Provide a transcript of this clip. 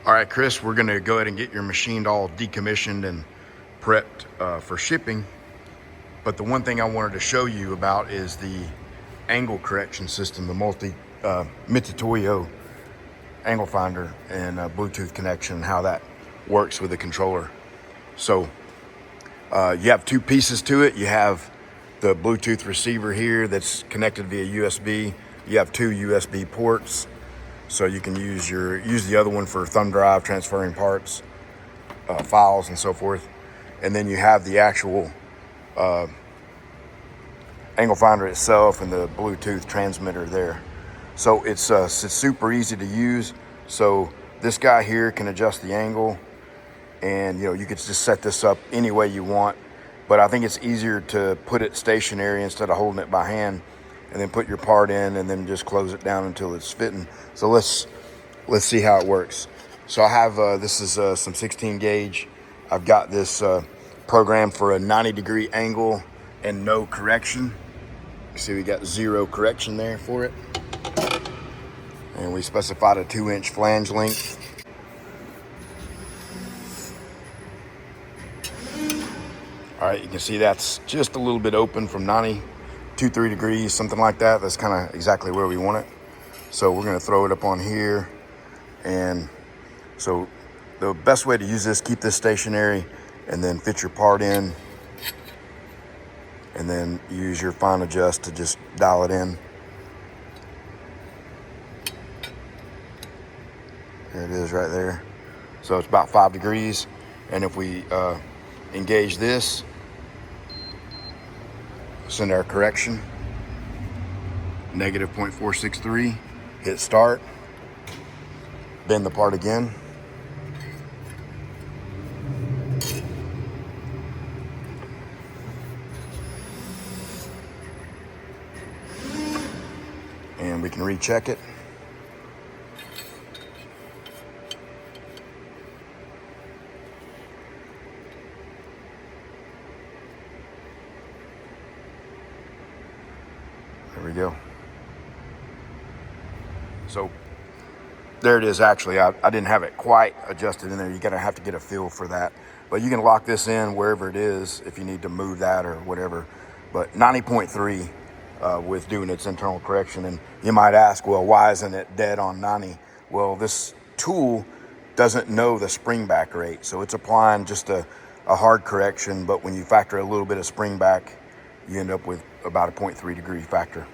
All right, Chris, we're gonna go ahead and get your machine all decommissioned and prepped for shipping. But the one thing I wanted to show you about is the angle correction system, the Mitutoyo angle finder and Bluetooth connection, how that works with the controller. So you have two pieces to it. You have the Bluetooth receiver here that's connected via USB. You have two USB ports. So you can use the other one for thumb drive, transferring parts, files, and so forth. And then you have the actual angle finder itself and the Bluetooth transmitter there. So it's super easy to use. So this guy here can adjust the angle, and you could just set this up any way you want. But I think it's easier to put it stationary instead of holding it by hand, and then put your part in and then just close it down until it's fitting. So let's see how it works. So I have this is some 16 gauge. I've got this programmed for a 90-degree angle and no correction. See, we got 0 correction there for it, and we specified a 2-inch flange length. All right, you can see that's just a little bit open from 92-3 degrees, something like that. That's kind of exactly where we want it. So we're gonna throw it up on here. And so the best way to use this, keep this stationary and then fit your part in, and then use your fine adjust to just dial it in. There it is right there. So it's about 5 degrees. And if we engage this, send our correction, negative 0.463, hit start, bend the part again. And we can recheck it. There we go. So there it is. Actually, I didn't have it quite adjusted in there. You're gonna have to get a feel for that. But you can lock this in wherever it is if you need to move that or whatever. But 90.3 with doing its internal correction. And you might ask, well, why isn't it dead on 90? Well, this tool doesn't know the spring back rate. So it's applying just a hard correction. But when you factor a little bit of spring back, you end up with about a 0.3 degree factor.